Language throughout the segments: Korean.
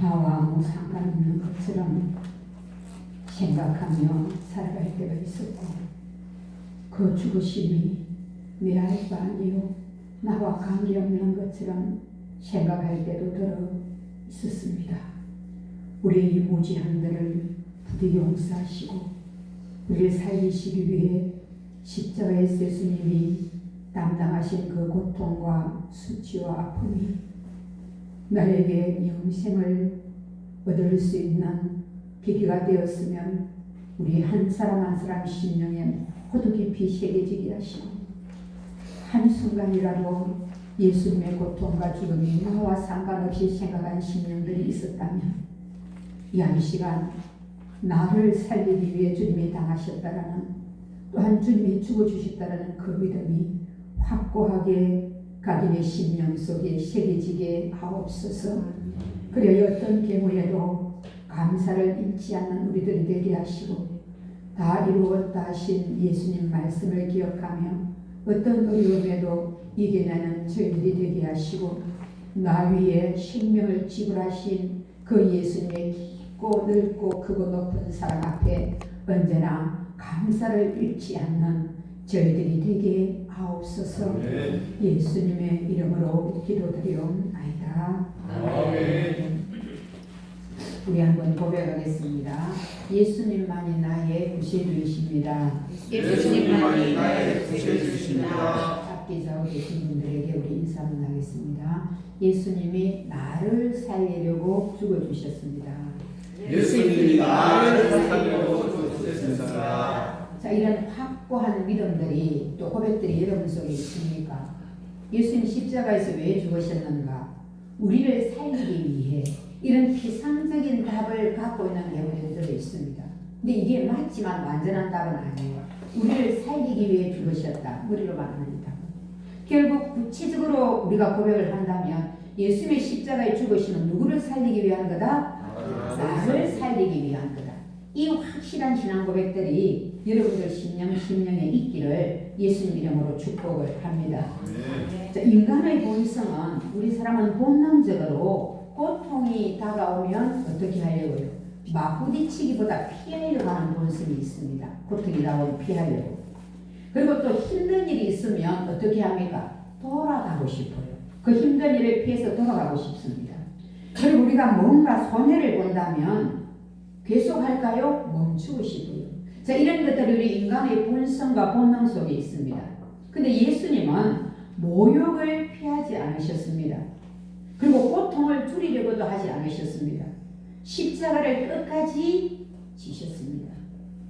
나와 아무 상관없는 것처럼 생각하며 살아갈 때가 있었고, 그 죽으심이 내 알바 아니요 나와 관계없는 것처럼 생각할 때도 들어 있었습니다. 우리의 이 무지함들을 부디 용서하시고 우리를 살리시기 위해 십자가에서 예수님이 담당하신 그 고통과 수치와 아픔이 나에게 영생을 얻을 수 있는 계기가 되었으면 우리 한 사람 한 사람 심령에 모두 깊이 새겨지게 하시고, 한순간이라도 예수님의 고통과 죽음이 나와 상관없이 생각한 심령들이 있었다면 이 한 시간 나를 살리기 위해 주님이 당하셨다라는, 또한 주님이 죽어주셨다라는 그 믿음이 확고하게 각인의 심령 속에 새겨지게 하옵소서. 그래야 어떤 경우에도 감사를 잃지 않는 우리들이 되게 하시고, 다 이루었다 하신 예수님 말씀을 기억하며 어떤 어려움에도 이겨내는 저희들이 되게 하시고, 나 위에 생명을 지불하신 그 예수님의 깊고 넓고 크고 높은 사랑 앞에 언제나 감사를 잃지 않는 저희들이 되게 하옵소서. 예수님의 이름으로 기도드리옵나이다. 아멘. 우리 한번 고백하겠습니다. 예수님만이 나의 구세주이십니다. 예수님만이 나의 구세주이십니다. 밖에 자고 계신 분들에게 우리 인사 한번 하겠습니다. 예수님이 나를 살리려고 죽어주셨습니다. 예수님이 나를 살리려고 죽으셨습니다. 자, 이런 확고한 믿음들이 또 고백들이 여러분 속에 있습니까? 예수님 십자가에서 왜 죽으셨는가? 우리를 살리기 위해. 이런 피상적인 답을 갖고 있는 경우들이 들어 있습니다. 근데 이게 맞지만 완전한 답은 아니에요. 우리를 살리기 위해 죽으셨다. 우리로 말합니다. 결국 구체적으로 우리가 고백을 한다면 예수님의 십자가에 죽으심은 누구를 살리기 위한 거다? 나를 살리기 위한 거다. 이 확실한 신앙 고백들이 여러분들 심령에 있기를 예수님 이름으로 축복을 합니다. 자, 인간의 본성은, 우리 사람은 본능적으로 고통이 다가오면 어떻게 하려고요? 맞부딪히기보다 피하려고 하는 본성이 있습니다. 고통이 다가오면 피하려고. 그리고 또 힘든 일이 있으면 어떻게 합니까? 돌아가고 싶어요. 그 힘든 일을 피해서 돌아가고 싶습니다. 그리고 우리가 뭔가 손해를 본다면 계속 할까요? 멈추고 싶어요. 자, 이런 것들이 우리 인간의 본성과 본능 속에 있습니다. 근데 예수님은 모욕을 피하지 않으셨습니다. 그리고 고통을 줄이려고도 하지 않으셨습니다. 십자가를 끝까지 지셨습니다.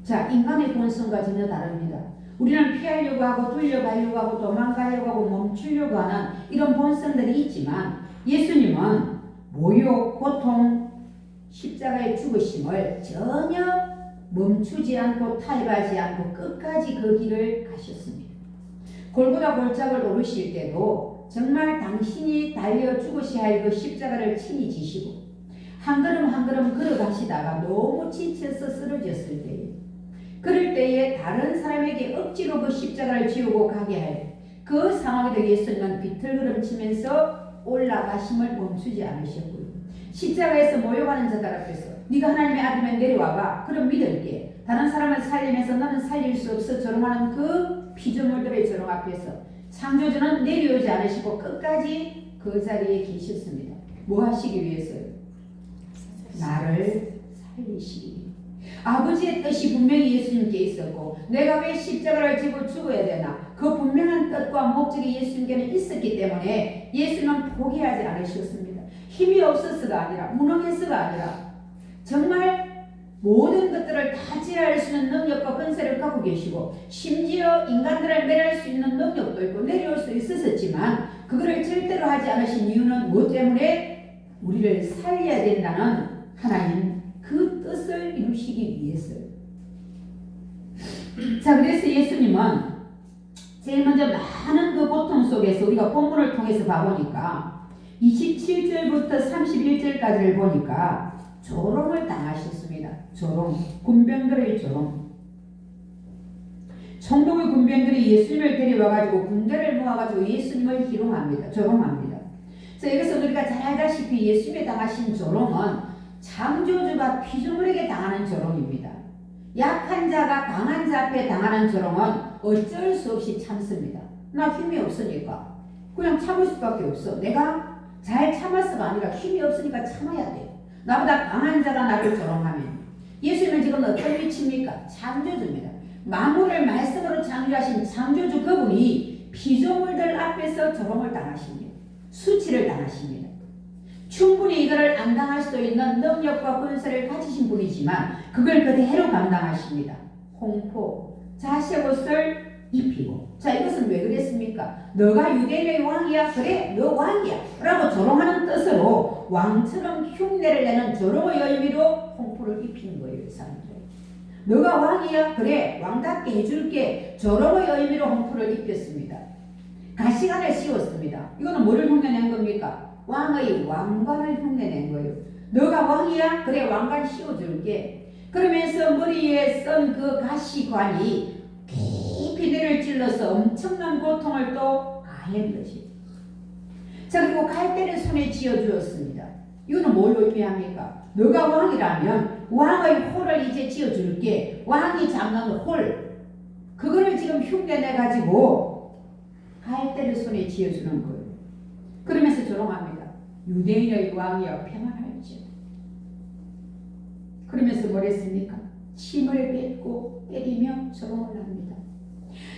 자, 인간의 본성과 전혀 다릅니다. 우리는 피하려고 하고 돌려가려고 하고 도망가려고 하고 멈추려고 하는 이런 본성들이 있지만, 예수님은 모욕, 고통, 십자가의 죽으심을 전혀 멈추지 않고 타협하지 않고 끝까지 그 길을 가셨습니다. 골고다 골짜기를 오르실 때도 정말 당신이 달려 죽으셔야 할 그 십자가를 친히 지시고 한 걸음 한 걸음 걸어가시다가 너무 지쳐서 쓰러졌을 때에, 그럴 때에 다른 사람에게 억지로 그 십자가를 지우고 가게 할 그 상황에도 예수님은 비틀거름치면서 올라가심을 멈추지 않으셨고요. 십자가에서 모욕하는 자들 앞에서 네가 하나님의 아들이면 내려와봐. 그럼 믿을게. 다른 사람을 살리면서 너는 살릴 수 없어. 조롱하는 그 피조물들의 조롱 앞에서 창조주는 내려오지 않으시고 끝까지 그 자리에 계셨습니다. 뭐 하시기 위해서요? 나를 살리시기 위해. 아버지의 뜻이 분명히 예수님께 있었고, 내가 왜 십자가를 지고 죽어야 되나? 그 분명한 뜻과 목적이 예수님께는 있었기 때문에 예수님은 포기하지 않으셨습니다. 힘이 없어서가 아니라, 무능해서가 아니라, 정말 모든 것들을 다 지혜할 수 있는 능력과 권세를 갖고 계시고, 심지어 인간들을 멸할 수 있는 능력도 있고 내려올 수 있었지만 그거를 절대로 하지 않으신 이유는 무엇 때문에? 우리를 살려야 된다는 하나님 그 뜻을 이루시기 위해서요. 자, 그래서 예수님은 제일 먼저 많은 그 고통 속에서 우리가 본문을 통해서 봐보니까 27절부터 31절까지를 보니까 조롱을 당하셨습니다. 조롱, 군병들의 조롱. 총독의 군병들이 예수님을 데려와가지고 군대를 모아가지고 예수님을 희롱합니다. 조롱합니다. 자, 이것은 우리가 잘 알다시피 예수님이 당하신 조롱은 창조주가 피조물에게 당하는 조롱입니다. 약한 자가 강한 자 앞에 당하는 조롱은 어쩔 수 없이 참습니다. 나 힘이 없으니까 그냥 참을 수밖에 없어. 내가 잘 참았어가 아니라 힘이 없으니까 참아야 돼. 나보다 강한 자가 나를 조롱하면. 예수님은 지금 어떤 위치입니까? 창조주입니다. 만물을 말씀으로 창조하신 창조주 그분이 피조물들 앞에서 조롱을 당하십니다. 수치를 당하십니다. 충분히 이거를 안 당할 수도 있는 능력과 권세를 가지신 분이지만 그걸 그대로 감당하십니다. 홍포, 자색 옷을 입히고. 자, 이것은 왜 그랬습니까? 너가 유대인의 왕이야? 그래, 너 왕이야 라고 조롱하는 뜻으로 왕처럼 흉내를 내는 조롱의 의미로 홍포를 입힌 거예요. 사람들. 너가 왕이야? 그래, 왕답게 해줄게. 조롱의 의미로 홍포를 입혔습니다. 가시관을 씌웠습니다. 이거는 뭐를 흉내낸 겁니까? 왕의 왕관을 흉내낸 거예요. 너가 왕이야? 그래, 왕관 씌워줄게. 그러면서 머리에 쓴 그 가시관이 깊이 뇌를 찔러서 엄청난 고통을 또 가한 것이. 자, 그리고 갈대를 손에 쥐어주었습니다. 이거는 뭘 의미합니까? 너가 왕이라면 왕의 홀을 이제 쥐어줄게. 왕이 잡는 홀. 그거를 지금 흉내내가지고 갈대를 손에 쥐어주는 거예요. 그러면서 조롱합니다. 유대인의 왕이여 평안할지. 그러면서 뭐랬습니까? 침을 뱉고 때리며 조롱을 합니다.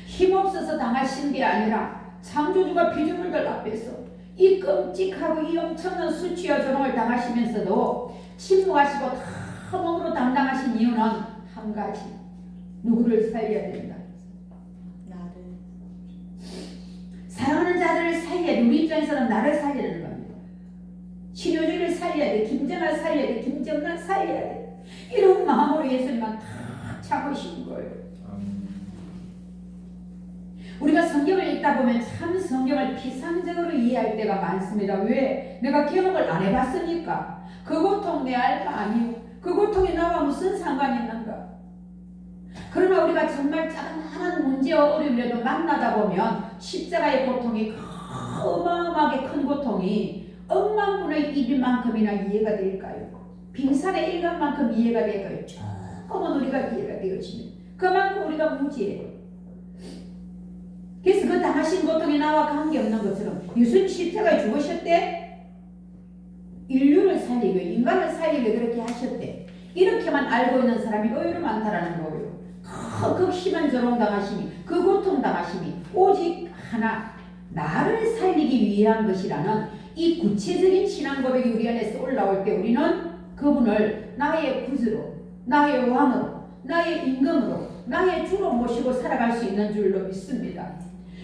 힘없어서 당하신 게 아니라 창조주가 피조물들 앞에서 이 끔찍하고 이 엄청난 수치와 조롱을 당하시면서도 침묵하시고 다 몸으로 담당하신 이유는 한 가지. 누구를 살려야 된다. 나를. 사랑하는 자들을 살려야 돼. 우리 입장에서는 나를 살리는 겁니다. 신효주를 살려야 돼. 김정아 살려야 돼. 김정란 살려야 돼. 이런 마음으로 예수님만 다 참으신 거예요. 우리가 성경을 읽다 보면 참 성경을 피상적으로 이해할 때가 많습니다. 왜? 내가 경험을 안 해봤으니까. 그 고통 내 알 바 아니요. 그 고통이 나와 무슨 상관이 있는가? 그러나 우리가 정말 작은 문제와 어려움이라도 만나다 보면 십자가의 고통이 어마어마하게 큰 고통이 억만분의 1만큼이나 이해가 될까요? 빙산의 1간만큼 이해가 될까요? 조금은 우리가 이해가 되어지면 그만큼 우리가 무지해요. 그래서 그 당하신 고통이 나와 관계없는 것처럼 예수님 십자가에 죽으셨대. 인류를 살리고 인간을 살리고 그렇게 하셨대. 이렇게만 알고 있는 사람이 의외로 많다라는 거예요. 그 심한 조롱 당하심이, 그 고통 당하심이 오직 하나, 나를 살리기 위한 것이라는 이 구체적인 신앙 고백이 우리 안에서 올라올 때 우리는 그분을 나의 구주로, 나의 왕으로, 나의 임금으로, 나의 주로 모시고 살아갈 수 있는 줄로 믿습니다.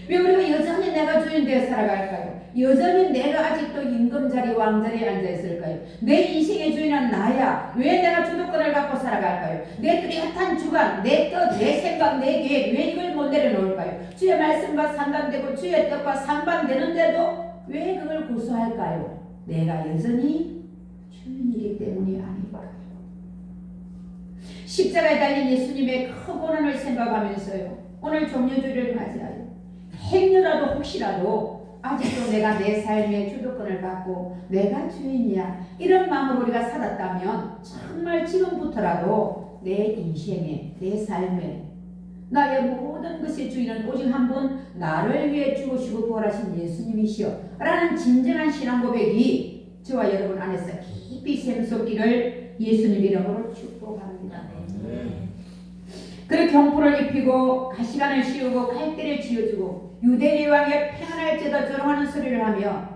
왜 우리가 여전히 내가 주인 되어 살아갈까요? 여전히 내가 아직도 임금 자리, 왕 자리에 앉아 있을까요? 내 인생의 주인은 나야. 왜 내가 주도권을 갖고 살아갈까요? 내 뚜렷한 주관, 내 뜻, 내 생각, 내 계획, 왜 이걸 못 내려놓을까요? 주의 말씀과 상반되고 주의 뜻과 상반되는데도 왜 그걸 고수할까요? 내가 여전히 주인이기 때문이 아닐까요? 십자가에 달린 예수님의 큰 고난을 생각하면서요, 오늘 종료주일을 맞이하여 행여라도 혹시라도 아직도 내가 내 삶의 주도권을 갖고 내가 주인이야 이런 마음으로 우리가 살았다면 정말 지금부터라도 내 인생에, 내 삶에 나의 모든 것의 주인은 오직 한 분, 나를 위해 죽으시고 부활하신 예수님이시여 라는 진정한 신앙 고백이 저와 여러분 안에서 깊이 샘솟기를 예수님 이름으로 축복합니다. 그렇게 홍포를 입히고 가시관을 씌우고 갈대를 쥐어주고 유대인의 왕의 평안할지어다 조롱하는 소리를 하며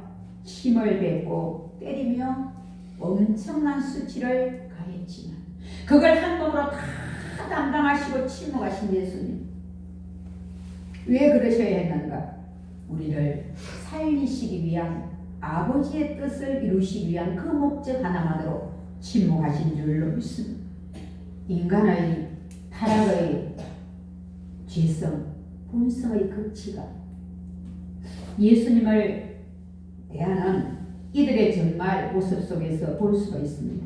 침을 뱉고 때리며 엄청난 수치를 가했지만 그걸 한 몸으로 다 담당하시고 침묵하신 예수님, 왜 그러셔야 했는가? 우리를 살리시기 위한 아버지의 뜻을 이루시기 위한 그 목적 하나만으로 침묵하신 줄로 믿습니다. 인간의 타락의 죄성, 본성의 극치가 예수님을 대하는 이들의 정말 모습 속에서 볼 수가 있습니다.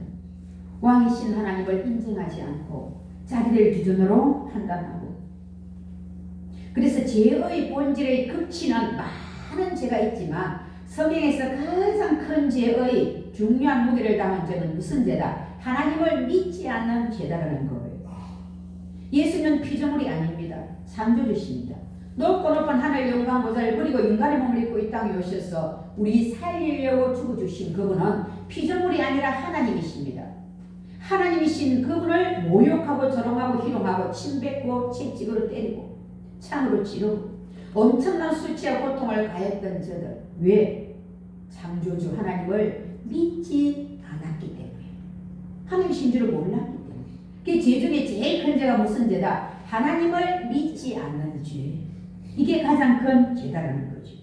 왕이신 하나님을 인정하지 않고 자기들 기준으로 판단하고, 그래서 죄의 본질의 극치는 많은 죄가 있지만 성경에서 가장 큰 죄의 중요한 무게를 담은 죄는 무슨 죄다? 하나님을 믿지 않는 죄다라는 거예요. 예수는 피조물이 아닙니다. 창조주십니다. 높고 높은 하늘 영광 보좌를 버리고 인간의 몸을 입고 이 땅에 오셔서 우리 살리려고 죽어주신 그분은 피조물이 아니라 하나님이십니다. 하나님이신 그분을 모욕하고 조롱하고 희롱하고 침뱉고 채찍으로 때리고 창으로 찌르고 엄청난 수치와 고통을 가했던 저들. 왜? 창조주 하나님을 믿지 않았기 때문에. 하나님이신 줄을 몰랐기 때문에. 그 죄 중에 제일 큰 죄가 무슨 죄다? 하나님을 믿지 않는 죄. 이게 가장 큰 죄다라는 거죠.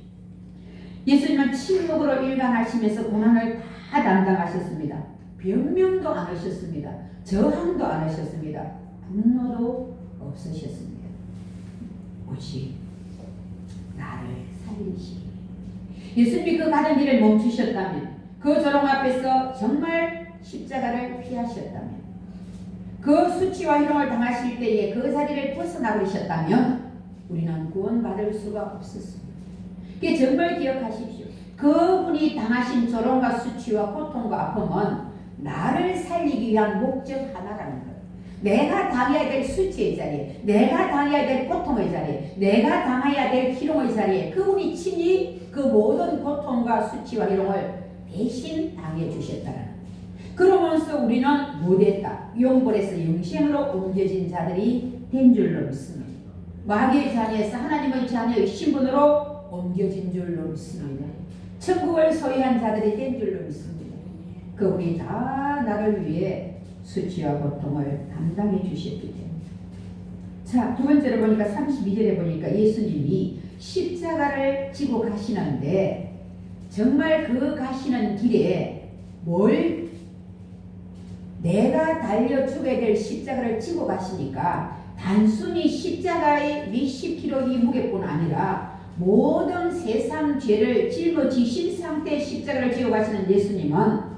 예수님은 침묵으로 일관하시면서 고난을 다 담당하셨습니다. 변명도 안 하셨습니다. 저항도 안 하셨습니다. 분노도 없으셨습니다. 오직 나를 살리시기. 예수님이 그 가는 길을 멈추셨다면, 그 조롱 앞에서 정말 십자가를 피하셨다면, 그 수치와 희롱을 당하실 때에 그 자리를 벗어나버리셨다면 우리는 구원받을 수가 없었습니다. 그게 정말 기억하십시오. 그분이 당하신 조롱과 수치와 고통과 아픔은 나를 살리기 위한 목적 하나라는 거예요. 내가 당해야 될 수치의 자리에, 내가 당해야 될 고통의 자리에, 내가 당해야 될 희롱의 자리에 그분이 친히 그 모든 고통과 수치와 희롱을 대신 당해 주셨다는 거예요. 그러면서 우리는 못했다. 용벌에서 영생으로 옮겨진 자들이 된 줄로 믿습니다. 마귀의 자녀에서 하나님의 자녀의 신분으로 옮겨진 줄로 믿습니다. 천국을 소유한 자들이 된 줄로 믿습니다. 그분이 다 나를 위해 수치와 고통을 담당해 주셨기 때문에. 자, 두 번째로 보니까 32절에 보니까 예수님이 십자가를 지고 가시는데 정말 그 가시는 길에 뭘 내가 달려 죽게 될 십자가를 지고 가시니까 단순히 십자가의 몇십 킬로의 무게뿐 아니라 모든 세상 죄를 짊어지신 상태의 십자가를 지고 가시는 예수님은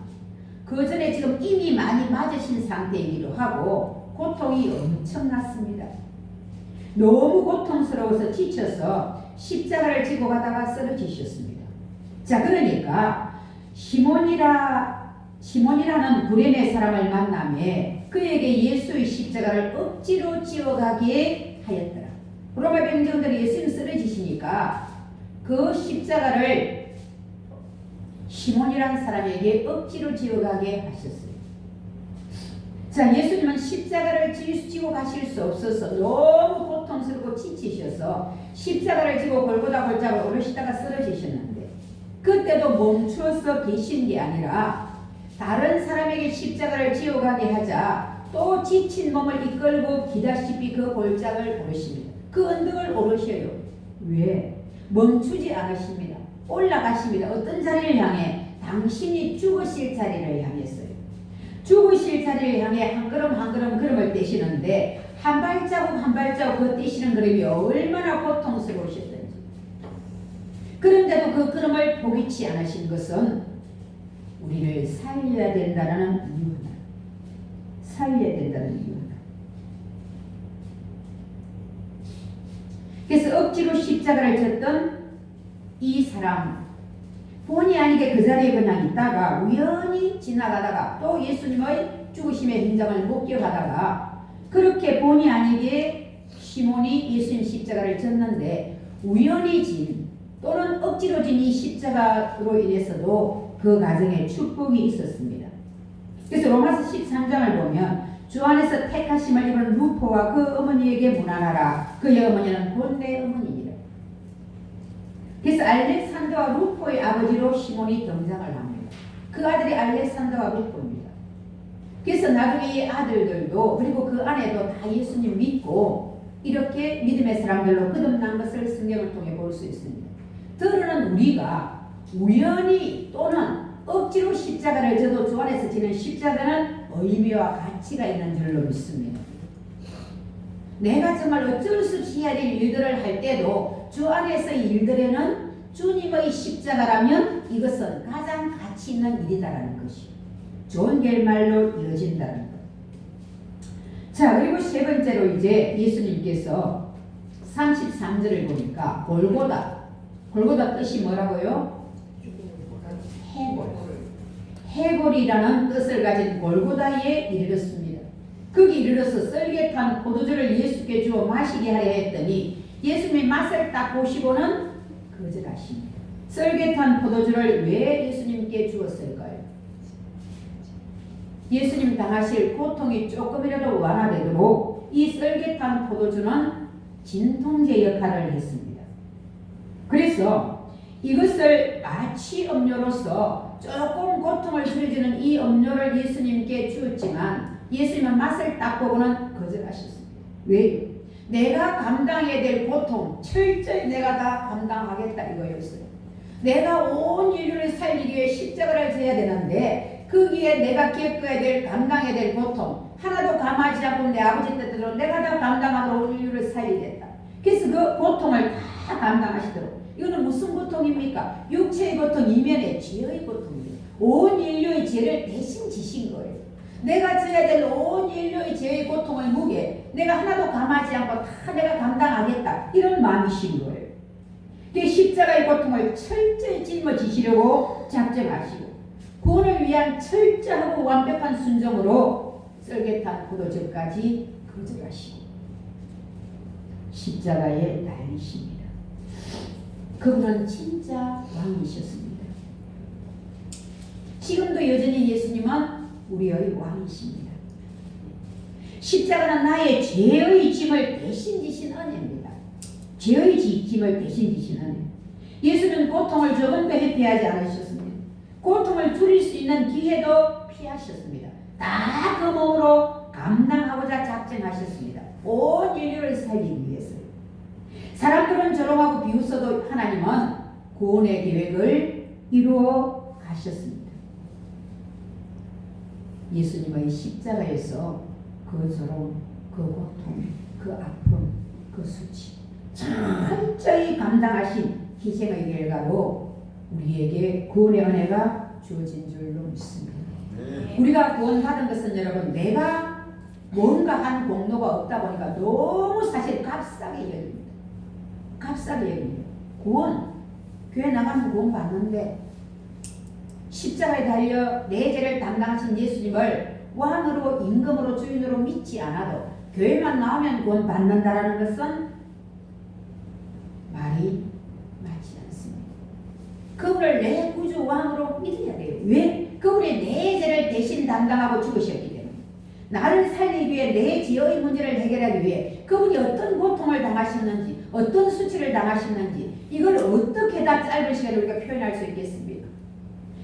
그 전에 지금 이미 많이 맞으신 상태이기도 하고 고통이 엄청났습니다. 너무 고통스러워서 지쳐서 십자가를 지고 가다가 쓰러지셨습니다. 자, 그러니까 시몬이라는 구레네 사람을 만남에 그에게 예수의 십자가를 억지로 지어가게 하였더라. 로마 병정들이 예수님 쓰러지시니까 그 십자가를 시몬이라는 사람에게 억지로 지어가게 하셨어요. 자, 예수님은 십자가를 지고 가실 수 없어서 너무 고통스럽고 지치셔서 십자가를 지고 골고다 골짜기를 오르시다가 쓰러지셨는데 그때도 멈추어서 계신 게 아니라 다른 사람에게 십자가를 지어가게 하자 또 지친 몸을 이끌고 기다시피 그 골짜기를 오르십니다. 그 언덕을 오르셔요. 왜? 멈추지 않으십니다. 올라가십니다. 어떤 자리를 향해? 당신이 죽으실 자리를 향했어요. 죽으실 자리를 향해 한 걸음 한 걸음 걸음을 떼시는데 한 발자국 한 발자국 그 떼시는 걸음이 얼마나 고통스러우셨던지. 그런데도 그 걸음을 포기치 않으신 것은 우리를 살려야 된다는 이유다. 살려야 된다는 이유다. 그래서 억지로 십자가를 졌던 이 사람 본의 아니게 그 자리에 그냥 있다가 우연히 지나가다가 또 예수님의 죽으심의 현장을 목격하다가 그렇게 본의 아니게 시몬이 예수님 십자가를 졌는데 우연히 진 또는 억지로 진 이 십자가로 인해서도 그 가정에 축복이 있었습니다. 그래서 로마서 13장을 보면 주 안에서 택하심을 입은 루포와 그 어머니에게 문안하라. 그의 어머니는 곧 내 어머니니라. 그래서 알렉산더와 루포의 아버지로 시몬이 등장을 합니다. 그 아들이 알렉산더와 루포입니다. 그래서 나중에 이 아들들도 그리고 그 아내도 다 예수님 믿고 이렇게 믿음의 사람들로 거듭난 것을 성경을 통해 볼 수 있습니다. 더러는 우리가 우연히 또는 억지로 십자가를 져도 주 안에서 지는 십자가는 의미와 가치가 있는 줄로 믿습니다. 내가 정말 어쩔 수 없이 해야 될 일들을 할 때도 주 안에서의 일들에는 주님의 십자가라면 이것은 가장 가치 있는 일이다라는 것이 좋은 결말로 이어진다는 것. 자, 그리고 세 번째로 이제 예수님께서 33절을 보니까 골고다 뜻이 뭐라고요? 해골이라는 뜻을 가진 골고다에 이르렀습니다. 거기 이르러서 썰게 탄 포도주를 예수께 주어 마시게 하려 했더니 예수님이 맛을 딱 보시고는 거절하십니다. 썰게 탄 포도주를 왜 예수님께 주었을까요? 예수님 당하실 고통이 조금이라도 완화되도록 이 썰게 탄 포도주는 진통제 역할을 했습니다. 그래서 이것을 마취 음료로서 조금 고통을 줄여주는 이 음료를 예수님께 주었지만 예수님은 맛을 딱 보고는 거절하셨습니다. 왜요? 내가 감당해야 될 고통 철저히 내가 다 감당하겠다 이거였어요. 내가 온 인류를 살리기 위해 십자가를 져야 되는데 거기에 내가 겪어야 될 감당해야 될 고통 하나도 감하지 않고 내 아버지 뜻대로 내가 다 감당하도록 온 인류를 살리겠다. 그래서 그 고통을 다 감당하시도록. 이거는 무슨 고통입니까? 육체의 고통 이면에 죄의 고통이에요. 온 인류의 죄를 대신 지신 거예요. 내가 져야 될 온 인류의 죄의 고통을 무게 내가 하나도 감하지 않고 다 내가 감당하겠다 이런 마음이신 거예요. 그 십자가의 고통을 철저히 짊어지시려고 작정하시고 구원을 위한 철저하고 완벽한 순종으로 썰개탄 포도주까지 거절하시고 십자가에 달리십니다. 그분은 진짜 왕이셨습니다. 지금도 여전히 예수님은 우리의 왕이십니다. 십자가는 나의 죄의 짐을 대신 지신 은혜입니다. 죄의 짐을 대신 지신 은혜. 예수는 고통을 조금도 회피하지 않으셨습니다. 고통을 줄일 수 있는 기회도 피하셨습니다. 다 그 몸으로 감당하고자 작정하셨습니다. 온 인류를 살리기 위해서. 사람들은 조롱하고 비웃어도 하나님은 구원의 계획을 이루어 가셨습니다. 예수님의 십자가에서 그 조롱, 그 고통, 그 아픔, 그 수치 철저히 감당하신 희생의 결과로 우리에게 구원의 은혜가 주어진 줄로 믿습니다. 네. 우리가 구원받은 것은 여러분 내가 뭔가 한 공로가 없다 보니까 너무 사실 값싸게 여깁니다. 값싸게 여깁니다. 구원, 교회 나가면 구원 받는데 십자가에 달려 내 죄를 담당하신 예수님을 왕으로 임금으로 주인으로 믿지 않아도 교회만 나오면 구원 받는다라는 것은 말이 맞지 않습니다. 그분을 내 구주 왕으로 믿어야 돼요. 왜? 그분이 내 죄를 대신 담당하고 죽으셨기 때문에 나를 살리기 위해 내 죄의 문제를 해결하기 위해 그분이 어떤 고통을 당하셨는지 어떤 수치를 당하셨는지 이걸 어떻게 다 짧은 시간에 우리가 표현할 수 있겠습니까?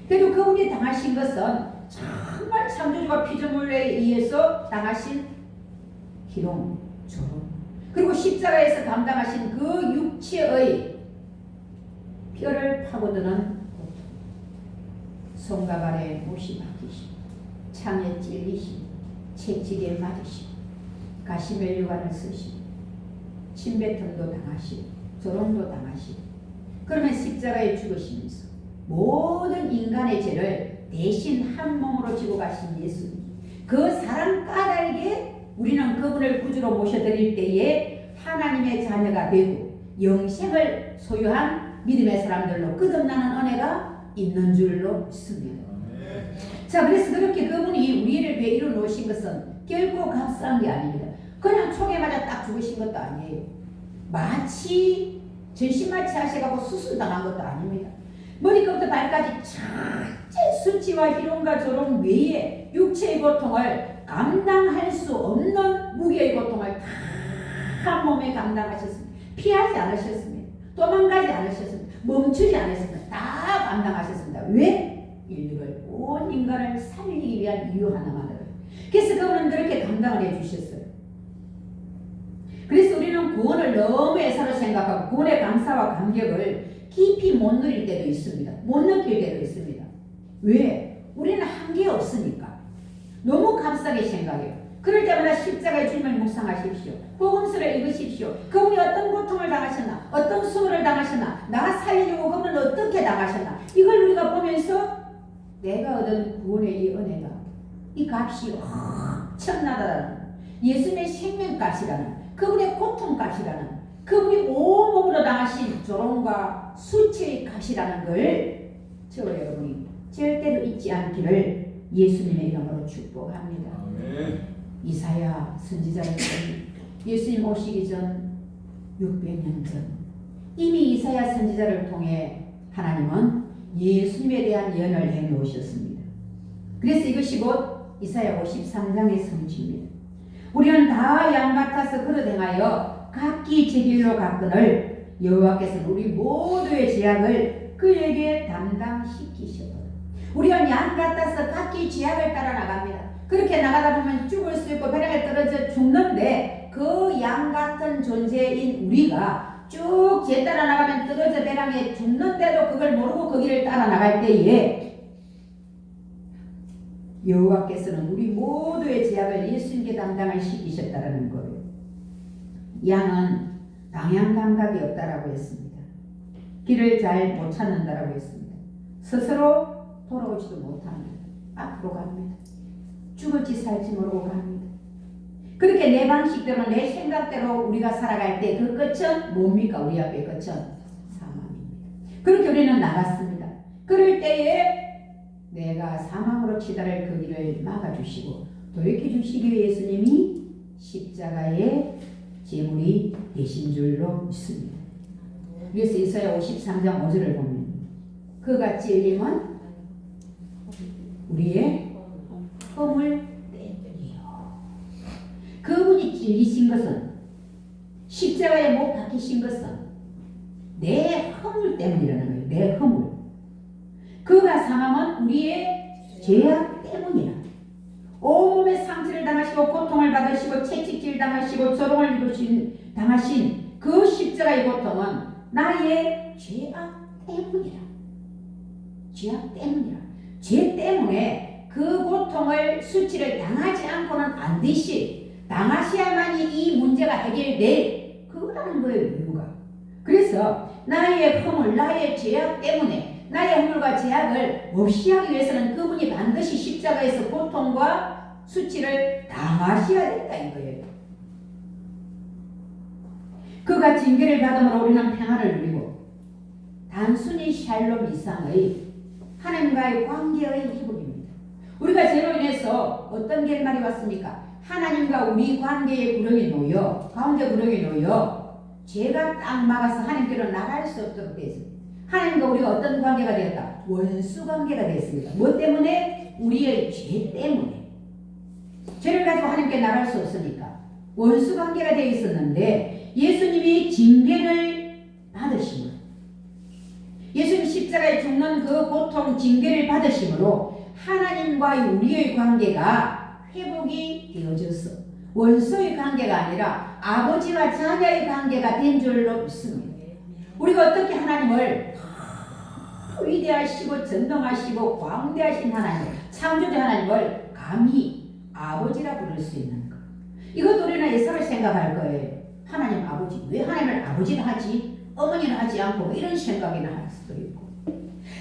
그래도 그분이 당하신 것은 정말 창조주가 피조물에 의해서 당하신 희롱, 조롱 그리고 십자가에서 감당하신 그 육체의 뼈를 파고드는 고통 손각 아래 못이 박히시고 창에 찔리시고 채찍에 맞으시고 가시멜류관을 쓰시고 침뱉음도 당하시고 조롱도 당하시고 그러면 십자가에 죽으시면서 모든 인간의 죄를 대신 한 몸으로 지고 가신 예수님 그 사랑 까닭에 우리는 그분을 구주로 모셔드릴 때에 하나님의 자녀가 되고 영생을 소유한 믿음의 사람들로 거듭나는 은혜가 있는 줄로 믿습니다. 자, 그래서 그렇게 그분이 우리를 위해 이루어놓으신 것은 결코 값싼 게 아닙니다. 그냥 총에 맞아 딱 죽으신 것도 아니에요. 마치 전신마취 하셔가지고 수술당한 것도 아닙니다. 머리끝부터 발까지 전체 수치와 희롱과 조롱 외에 육체의 고통을 감당할 수 없는 무게의 고통을 다 한 몸에 감당하셨습니다. 피하지 않으셨습니다. 도망가지 않으셨습니다. 멈추지 않으셨습니다. 다 감당하셨습니다. 왜? 인류를 온 인간을 살리기 위한 이유 하나만으로. 그래서 그분은 그렇게 감당을 해주셨어요. 그래서 우리는 구원을 너무 애사로 생각하고 구원의 감사와 감격을 깊이 못 누릴 때도 있습니다. 못 느낄 때도 있습니다. 왜? 우리는 한계 없으니까. 너무 값싸게 생각해요. 그럴 때마다 십자가의 주님을 묵상하십시오. 복음서를 읽으십시오. 그분이 어떤 고통을 당하셨나, 어떤 수모를 당하셨나, 나 살리려고 그분은 어떻게 당하셨나, 이걸 우리가 보면서 내가 얻은 구원의 이 은혜가 이 값이 엄청나다라는 예수님의 생명값이라는 그분의 고통값이라는 그분이 온몸으로 당하신 조롱과 수치의 값이라는 걸 저와 여러분이 절대로 잊지 않기를 예수님의 이름으로 축복합니다. 아멘. 이사야 선지자는 예수님 오시기 전 600년 전 이미 이사야 선지자를 통해 하나님은 예수님에 대한 예언을 해 놓으셨습니다. 그래서 이것이 곧 이사야 53장의 성취입니다. 우리는 다 양 같아서 그릇 행하여 각기 제 길로 갔거늘 여호와께서는 우리 모두의 죄악을 그에게 담당시키셨다. 우리는 양 같아서 각기 죄악을 따라 나갑니다. 그렇게 나가다 보면 죽을 수 있고 벼랑에 떨어져 죽는데 그 양 같은 존재인 우리가 쭉 죄 따라 나가면 떨어져 벼랑에 죽는데도 그걸 모르고 그 길을 따라 나갈 때에 여호와께서는 우리 모두의 죄악을 예수님께 담당을 시키셨다라는 거예요. 양은 방향 감각이 없다라고 했습니다. 길을 잘 못 찾는다라고 했습니다. 스스로 돌아오지도 못합니다. 앞으로 갑니다. 죽을지 살지 모르고 갑니다. 그렇게 내 방식대로 내 생각대로 우리가 살아갈 때 그 끝은 뭡니까? 우리 앞의 끝은 사망입니다. 그렇게 우리는 나갔습니다. 그럴 때에 내가 사망으로 치달을 그 길을 막아주시고 돌이켜주시기 위해 예수님이 십자가의 제물이 되신 줄로 믿습니다. 그래서 이사야 53장 5절을 보면 그가 찔림은 우리의 흠을 떼더니요. 그분이 찔리신 것은 십자가에 못 박히신 것은 내 허물 때문이라는 거예요. 내 허물. 그가 상함은 우리의 죄악 때문이라. 온몸에 상처를 당하시고 고통을 받으시고 채찍질 당하시고 조롱을 당하신 그 십자가의 고통은 나의 죄악 때문이라. 죄악 때문이라. 죄 때문에 그 고통을 수치를 당하지 않고는 안 되시 당하셔야만이 이 문제가 해결될 그거라는 거예요. 이유가. 그래서 나의 허물 나의 죄악 때문에 나의 허물과 죄악을 없이 하기 위해서는 그분이 반드시 십자가에서 고통과 수치를 당하셔야 된다 이거예요. 그가 징계를 받음으로 우리는 평안을 누리고 단순히 샬롬 이상의 하나님과의 관계의 회복입니다. 우리가 죄로 인해서 어떤 결말이 왔습니까? 하나님과 우리 관계의 구렁이 놓여 가운데 구렁이 놓여 죄가 딱 막아서 하나님께로 나갈 수 없도록 되어 있습니다. 하나님과 우리가 어떤 관계가 되었다? 원수 관계가 되었습니다. 뭐 때문에? 우리의 죄 때문에. 죄를 가지고 하나님께 나갈 수 없으니까 원수 관계가 되어 있었는데 예수님이 징계를 받으심으로 예수님 십자가에 죽는 그 고통 징계를 받으심으로 하나님과 우리의 관계가 회복이 되어져서 원수의 관계가 아니라 아버지와 자녀의 관계가 된 줄로 믿습니다. 우리가 어떻게 하나님을 위대하시고 전능하시고 광대하신 하나님, 창조자 하나님을 감히 아버지라 부를 수 있는 것. 이것도 우리는 예사를 생각할 거예요. 하나님 아버지, 왜 하나님을 아버지라 하지? 어머니는 하지 않고 이런 생각이나 할 수도 있고.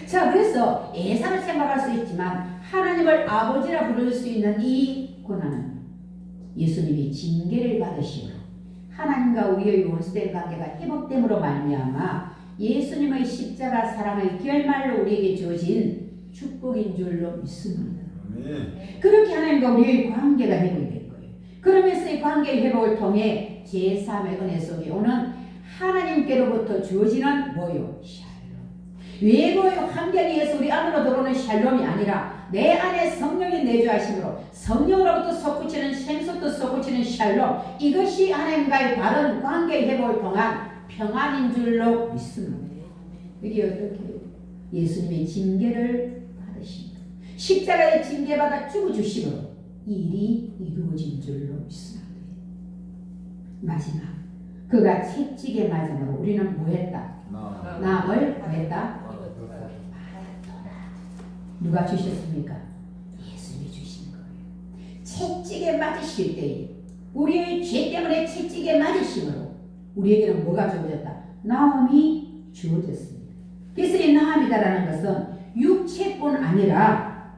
자, 그래서 예사를 생각할 수 있지만 하나님을 아버지라 부를 수 있는 이 고난은 예수님이 징계를 받으심으로 하나님과 우리의 원수된 관계가 회복됨으로 말미암아 예수님의 십자가 사랑의 결말로 우리에게 주어진 축복인 줄로 믿습니다. 그렇게 하나님과 우리의 관계가 회복이 될 거예요. 그러면서 이 관계의 회복을 통해 제3의 은혜 속에 오는 하나님께로부터 주어지는 뭐요? 샬롬. 외부의 환경에 의해서 우리 안으로 들어오는 샬롬이 아니라 내 안에 성령이 내주하심으로 성령으로부터 솟구치는 생수도 솟구치는 샬롬, 이것이 하나님과의 바른 관계의 회복을 통한 평안인 줄로 믿습니다. 이게 어떻게 예수님의 징계를 받으십니다. 십자가에 징계받아 죽어주심으로 이 일이 이루어진 줄로 믿습니다. 마지막 그가 채찍에 맞음으로 우리는 뭐했다? 남을 뭐했다? 누가 주셨습니까? 예수님이 주신 거예요. 채찍에 맞으실 때에 우리의 죄 때문에 채찍에 맞으심으로 우리에게는 뭐가 주어졌다? 나음이 주어졌습니다. 그래서 이 나음이다라는 것은 육체뿐 아니라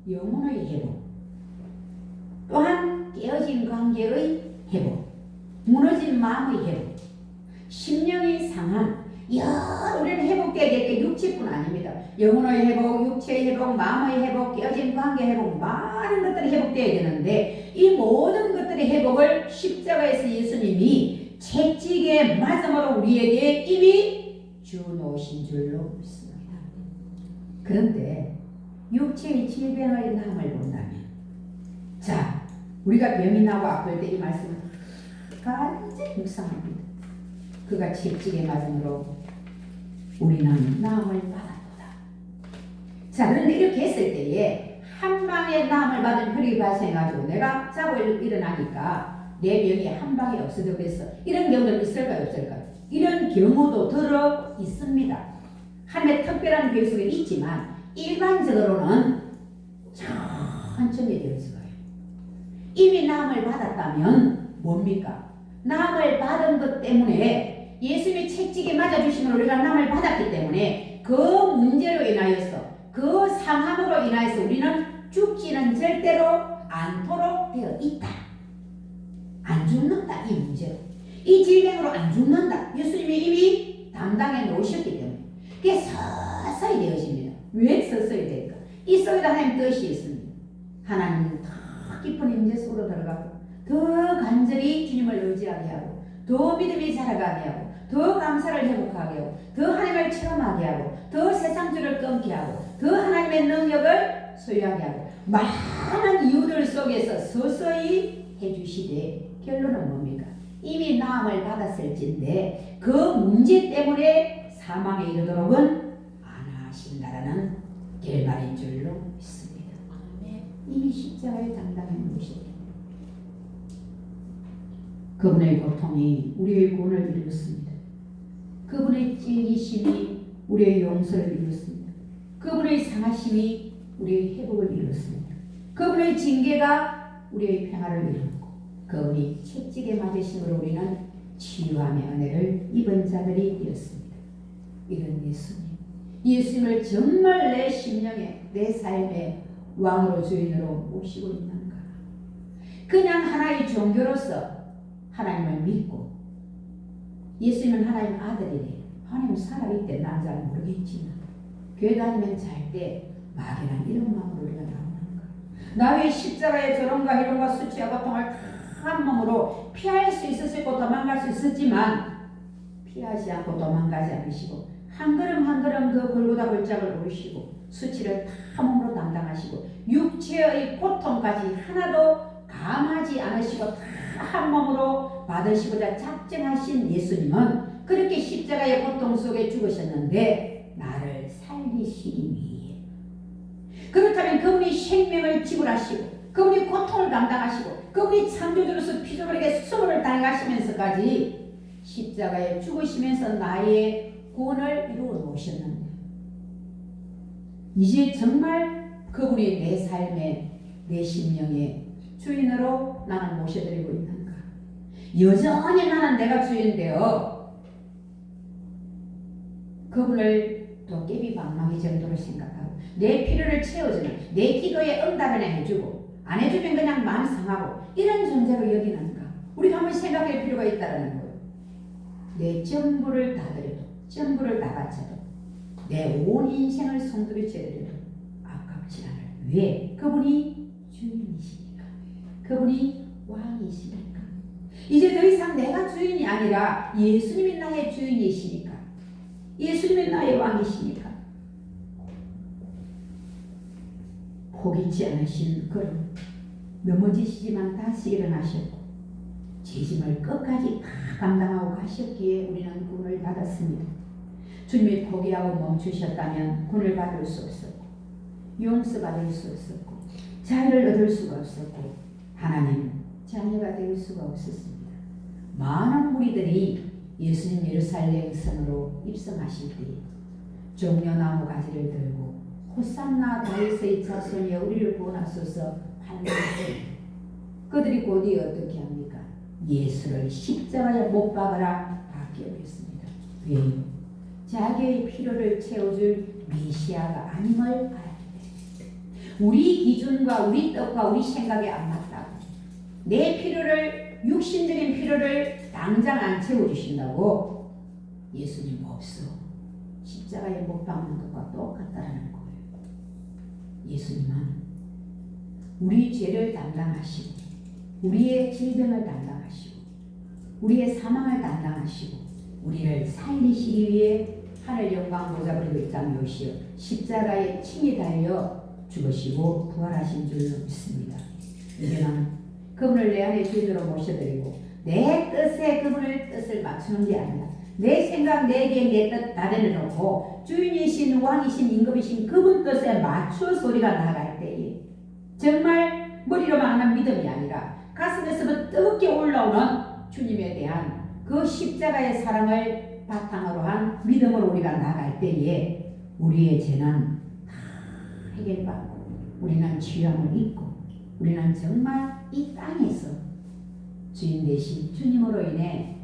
영혼의 회복, 또한 깨어진 관계의 회복, 무너진 마음의 회복, 심령의 상한, 우리는 회복되어야 될 게 육체뿐 아닙니다. 영혼의 회복, 육체의 회복, 마음의 회복, 깨어진 관계 회복, 많은 것들이 회복되어야 되는데 이 모든 것들의 회복을 십자가에서 예수님이 채찍에 맞음으로 우리에게 이미 주놓으신 줄로 믿습니다. 그런데 육체의 질병의 남을 본다면, 자, 우리가 병이 나고 아플 때 이 말씀은 간절히 묵상합니다. 그가 채찍에 맞음으로 우리는 나음을 받았도다. 자, 그런데 이렇게 했을 때에 한 방에 나음을 받은 혈이 발생해가지고 내가 자고 일어나니까 내 병이 한 방에 없어져 버렸어. 이런 경우도 있을까요, 없을까요? 이런 경우도 들어 있습니다. 하나님의 특별한 계획 속에 있지만 일반적으로는 천천히 되어질 거예요. 이미 나음을 받았다면 뭡니까? 나음을 받은 것 때문에 예수님의 채찍에 맞아주심으로 우리가 나음을 받았기 때문에 그 문제로 인하여서 그 상함으로 인하여서 우리는 죽지는 절대로 않도록 되어 있다. 안 죽는다. 이 문제로. 이 질병으로 안 죽는다. 예수님이 이미 담당해 놓으셨기 때문에 그게 서서히 되어집니다. 왜 서서히 될까? 이 속에도 하나님 뜻이 있습니다. 하나님은 더 깊은 임재 속으로 들어가고 더 간절히 주님을 의지하게 하고 더 믿음이 자라가게 하고 더 감사를 회복하게 하고 더 하나님을 체험하게 하고 더 세상줄을 끊게 하고 더 하나님의 능력을 소유하게 하고 많은 이유들 속에서 서서히 해주시되 결론은 뭡니까? 이미 나음을 받았을진데 그 문제 때문에 사망에 이르도록은 안 하신다라는 결말인 줄로 믿습니다. 이미 십자가에 담당해 놓으셨다. 그분의 고통이 우리의 구원을 이루었습니다. 그분의 찔기심이 우리의 용서를 이루었습니다. 그분의 상하심이 우리의 회복을 이루었습니다. 그분의 징계가 우리의 평화를 이루었고 그분이 채찍에 맞으심으로 우리는 치유함의 은혜를 입은 자들이 되었습니다. 이런 예수님을 정말 내 심령에 내 삶의 왕으로 주인으로 모시고 있는가? 그냥 하나의 종교로서 하나님을 믿고 예수님은 하나님 아들이래. 하나님 살아있대. 난 잘 모르겠지만 교회 다니면 잘 때 막이란 이런 마음으로 우리가 나오는가? 나의 십자가의 저런가 이런가 수치와 고통을 한 몸으로 피할 수 있었고 도망갈 수 있었지만 피하지 않고 도망가지 않으시고 한 걸음 한 걸음 그 골고다 골짜기를 오르시고 수치를 다 몸으로 담당하시고 육체의 고통까지 하나도 감하지 않으시고 다 한 몸으로 받으시고자 작정하신 예수님은 그렇게 십자가의 고통 속에 죽으셨는데 나를 살리시기 위해, 그렇다면 그분이 생명을 지불하시고 그분이 고통을 감당하시고 그분이 창조주로서 피조물에게 수고를 당하시면서까지 십자가에 죽으시면서 나의 구원을 이루어 놓으셨는데 이제 정말 그분이 내 삶의 내 심령의 주인으로 나는 모셔드리고 있는가? 여전히 나는 내가 주인되어 그분을 도깨비 방망이 정도로 생각하고 내 필요를 채워주는, 내 기도에 응답을 해주고 안 해주면 그냥 마음 상하고 이런 존재로 여기는가? 우리가 한번 생각할 필요가 있다는 거예요. 내 전부를 다 드려도, 전부를 다 바쳐도, 내 온 인생을 송두리 쳐드려도 아깝지 않을. 왜? 그분이 주인이시니까. 그분이 왕이시니까. 이제 더 이상 내가 주인이 아니라 예수님이 나의 주인이시니까. 예수님이 나의 왕이시니까. 포기치 않으신 걸음, 넘어지시지만 다시 일어나셨고 죄짐을 끝까지 다 감당하고 가셨기에 우리는 구원을 받았습니다. 주님이 포기하고 멈추셨다면 구원을 받을 수 없었고 용서받을 수 없었고 자유를 얻을 수가 없었고 하나님 자녀가 될 수가 없었습니다. 많은 무리들이 예수님 예루살렘 성으로 입성하실 때 종려나무 가지를 들고 호산나 다윗의 자손이여 우리를 구원하소서 하는 그들이 곧이 어떻게 합니까? 예수를 십자가에 못 박으라 바뀌어버렸습니다. 왜요? 자기의 필요를 채워줄 메시아가 아님을 알았기 때문에. 우리 기준과 우리 뜻과 우리 생각에 안 맞다고, 내 필요를, 육신적인 필요를 당장 안 채워주신다고 예수님 없어. 십자가에 못 박는 것과 똑같다는 거예요. 예수님은 우리 죄를 담당하시고 우리의 질병을 담당하시고 우리의 사망을 담당하시고 우리를 살리시기 위해 하늘 영광 보좌버리고 이 땅에 오시어 십자가에 침이 달려 죽으시고 부활하신 줄로 믿습니다. 이제는 그분을 내 안에 주인으로 모셔드리고 내 뜻에 그분의 뜻을 맞추는 게 아니라 내 생각, 내 계획, 내 뜻 다 내려놓고 주인이신 왕이신 임금이신 그분 뜻에 맞춰서 우리가 나아갈 때에 정말 머리로만 하는 믿음이 아니라 가슴에서부터 뜨겁게 올라오는 주님에 대한 그 십자가의 사랑을 바탕으로 한 믿음으로 우리가 나아갈 때에 우리의 죄는 다 해결받고 우리는 취함을 입고 우리는 정말 이 땅에서 주인 되신 주님으로 인해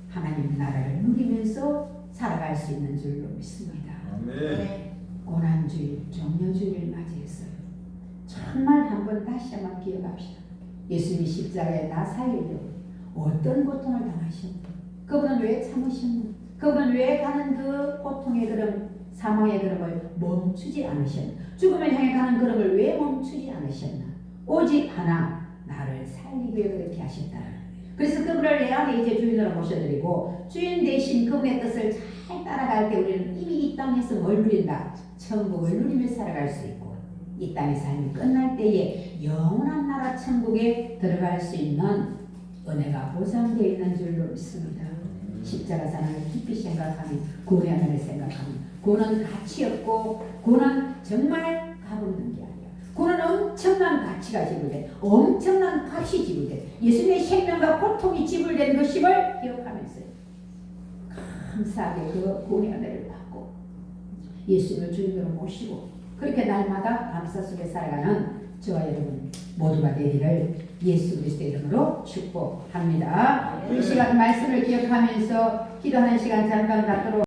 하나님 나라를 누리면서 살아갈 수 있는 줄로 믿습니다. 아멘. 고난주일, 종려주일을 맞이했어요. 정말 한번 다시 한번 기억합시다. 예수님이 십자가에 나 살리려고 어떤 고통을 당하셨나? 그분은 왜 참으셨나? 그분은 왜 가는 그 고통의 걸음, 사망의 걸음을 멈추지 않으셨나? 죽음을 향해 가는 걸음을 왜 멈추지 않으셨나? 오직 하나, 나를 살리기 위해 그렇게 하셨다. 그래서 그분을 내 안에 이제 주인으로 모셔드리고 주인 대신 그분의 뜻을 잘 따라갈 때 우리는 이미 이 땅에서 뭘 누린다? 천국을 누리며 살아갈 수 있고 이 땅의 삶이 끝날 때에 영원한 나라 천국에 들어갈 수 있는 은혜가 보장되어 있는 줄로 믿습니다. 십자가 사랑을 깊이 생각하면 구원의 하나를 생각하면 구원은 가치 없고 구원은 정말 값없는 게 아니야. 구원은 엄청난 가치가 지불돼 엄청난 값이 지불돼 예수님의 생명과 고통이 지불된 것임을 기억하면서 감사하게 그 구원의 은혜를 받고 예수님을 주님으로 모시고 그렇게 날마다 감사 속에 살아가는 저와 여러분 모두가 되기를 예수 그리스도의 이름으로 축복합니다. 이 시간 말씀을 기억하면서 기도하는 시간 잠깐 갖도록